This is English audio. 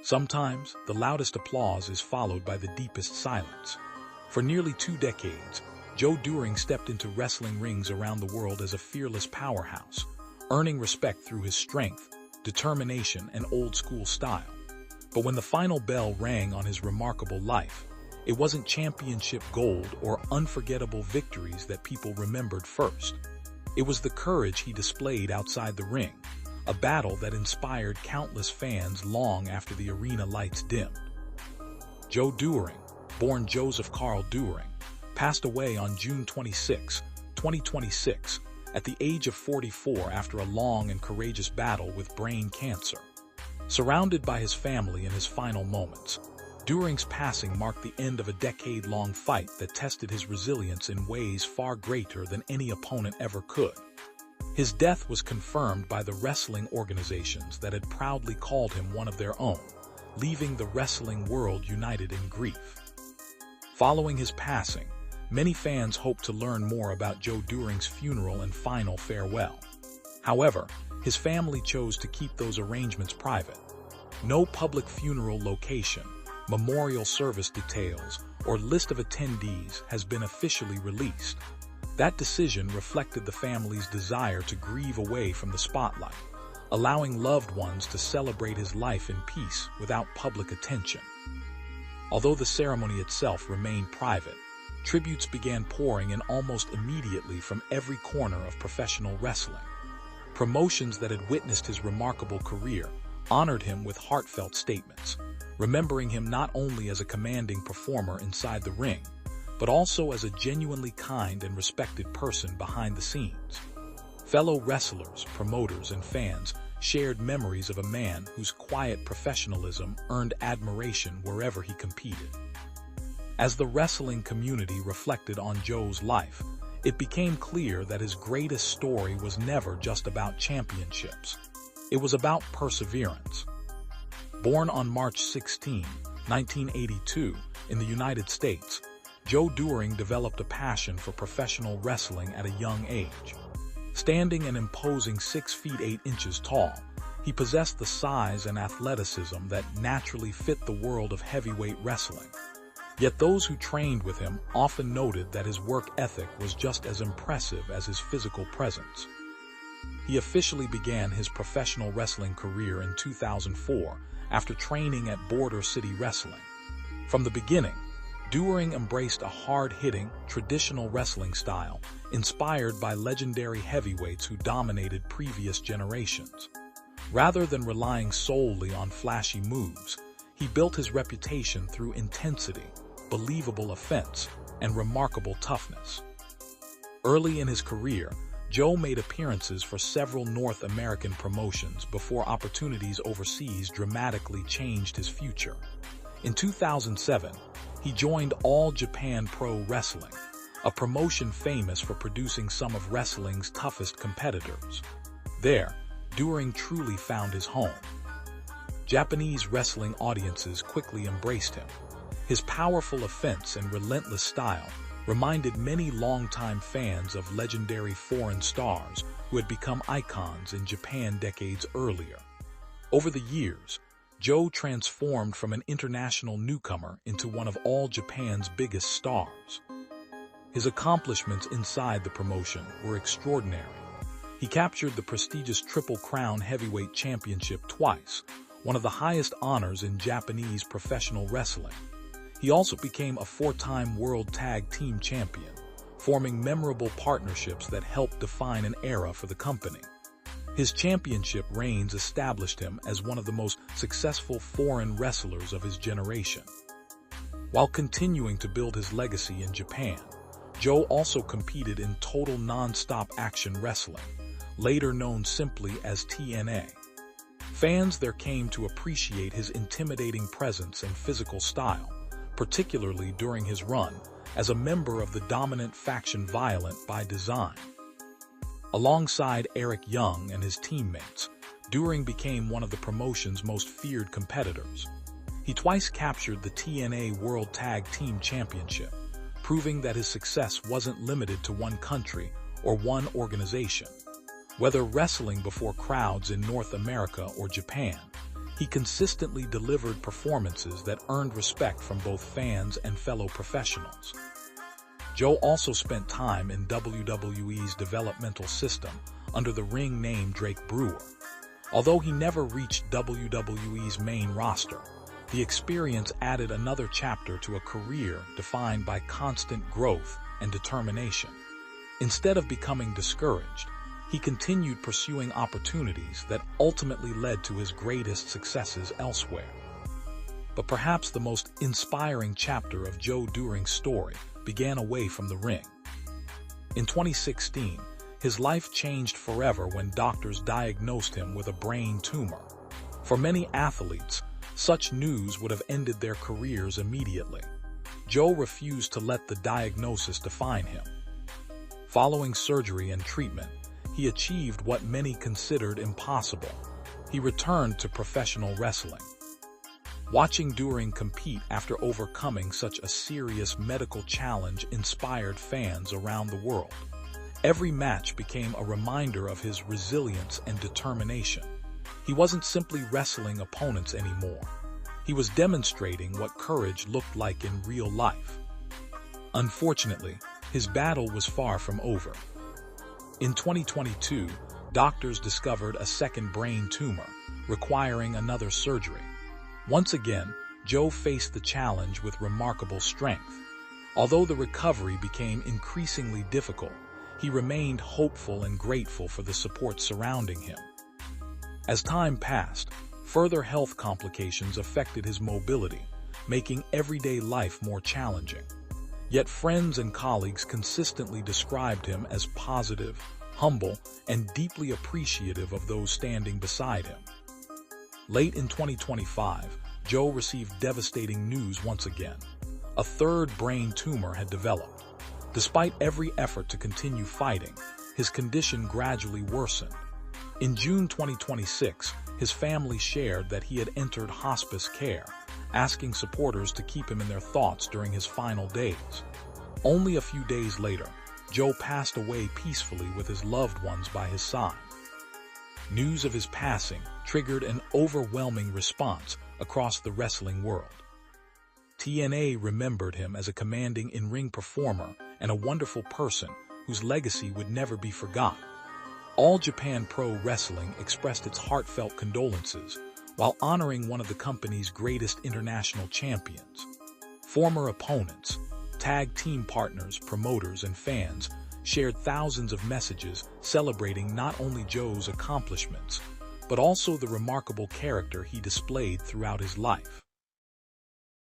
Sometimes, the loudest applause is followed by the deepest silence. For nearly 2 decades, Joe Doering stepped into wrestling rings around the world as a fearless powerhouse, earning respect through his strength, determination, and old-school style. But when the final bell rang on his remarkable life, it wasn't championship gold or unforgettable victories that people remembered first. It was the courage he displayed outside the ring, a battle that inspired countless fans long after the arena lights dimmed. Joe Doering, born Joseph Carl Doering, passed away on June 26, 2026, at the age of 44 after a long and courageous battle with brain cancer. Surrounded by his family in his final moments, Doering's passing marked the end of a decade-long fight that tested his resilience in ways far greater than any opponent ever could. His death was confirmed by the wrestling organizations that had proudly called him one of their own, leaving the wrestling world united in grief. Following his passing, many fans hoped to learn more about Joe Doering's funeral and final farewell. However, his family chose to keep those arrangements private. No public funeral location, memorial service details, or list of attendees has been officially released. That decision reflected the family's desire to grieve away from the spotlight, allowing loved ones to celebrate his life in peace without public attention. Although the ceremony itself remained private, tributes began pouring in almost immediately from every corner of professional wrestling. Promotions that had witnessed his remarkable career honored him with heartfelt statements, remembering him not only as a commanding performer inside the ring, but also as a genuinely kind and respected person behind the scenes. Fellow wrestlers, promoters, and fans shared memories of a man whose quiet professionalism earned admiration wherever he competed. As the wrestling community reflected on Joe's life, it became clear that his greatest story was never just about championships. It was about perseverance. Born on March 16, 1982, in the United States, Joe Doering developed a passion for professional wrestling at a young age. Standing an imposing 6 feet 8 inches tall, he possessed the size and athleticism that naturally fit the world of heavyweight wrestling. Yet those who trained with him often noted that his work ethic was just as impressive as his physical presence. He officially began his professional wrestling career in 2004 after training at Border City Wrestling. From the beginning, Doering embraced a hard-hitting, traditional wrestling style inspired by legendary heavyweights who dominated previous generations. Rather than relying solely on flashy moves, he built his reputation through intensity, believable offense, and remarkable toughness. Early in his career, Joe made appearances for several North American promotions before opportunities overseas dramatically changed his future. In 2007, he joined All Japan Pro Wrestling, a promotion famous for producing some of wrestling's toughest competitors. There, Doering truly found his home. Japanese wrestling audiences quickly embraced him. His powerful offense and relentless style reminded many longtime fans of legendary foreign stars who had become icons in Japan decades earlier. Over the years, Joe transformed from an international newcomer into one of All Japan's biggest stars. His accomplishments inside the promotion were extraordinary. He captured the prestigious Triple Crown Heavyweight Championship twice, one of the highest honors in Japanese professional wrestling. He also became a 4-time World Tag Team Champion, forming memorable partnerships that helped define an era for the company. His championship reigns established him as one of the most successful foreign wrestlers of his generation. While continuing to build his legacy in Japan, Joe also competed in total non-stop action wrestling, later known simply as TNA. Fans there came to appreciate his intimidating presence and physical style, particularly during his run as a member of the dominant faction Violent by Design. Alongside Eric Young and his teammates, Doering became one of the promotion's most feared competitors. He twice captured the TNA World Tag Team Championship, proving that his success wasn't limited to one country or one organization. Whether wrestling before crowds in North America or Japan, He consistently delivered performances that earned respect from both fans and fellow professionals. Joe also spent time in WWE's developmental system under the ring name Drake Brewer. Although he never reached WWE's main roster, the experience added another chapter to a career defined by constant growth and determination. Instead of becoming discouraged, he continued pursuing opportunities that ultimately led to his greatest successes elsewhere. But perhaps the most inspiring chapter of Joe Doering's story began away from the ring. In 2016, his life changed forever when doctors diagnosed him with a brain tumor. For many athletes, such news would have ended their careers immediately. Joe refused to let the diagnosis define him. Following surgery and treatment, he achieved what many considered impossible. He returned to professional wrestling. Watching Doering compete after overcoming such a serious medical challenge inspired fans around the world. Every match became a reminder of his resilience and determination. He wasn't simply wrestling opponents anymore. He was demonstrating what courage looked like in real life. Unfortunately, his battle was far from over. In 2022, doctors discovered a second brain tumor, requiring another surgery. Once again, Joe faced the challenge with remarkable strength. Although the recovery became increasingly difficult, he remained hopeful and grateful for the support surrounding him. As time passed, further health complications affected his mobility, making everyday life more challenging. Yet friends and colleagues consistently described him as positive, humble, and deeply appreciative of those standing beside him. Late in 2025, Joe received devastating news once again. A third brain tumor had developed. Despite every effort to continue fighting, his condition gradually worsened. In June 2026, his family shared that he had entered hospice care, asking supporters to keep him in their thoughts during his final days. Only a few days later, Joe passed away peacefully with his loved ones by his side. News of his passing triggered an overwhelming response across the wrestling world. TNA remembered him as a commanding in-ring performer and a wonderful person whose legacy would never be forgotten. All Japan Pro Wrestling expressed its heartfelt condolences while honoring one of the company's greatest international champions. Former opponents, tag team partners, promoters, and fans shared thousands of messages celebrating not only Joe's accomplishments, but also the remarkable character he displayed throughout his life.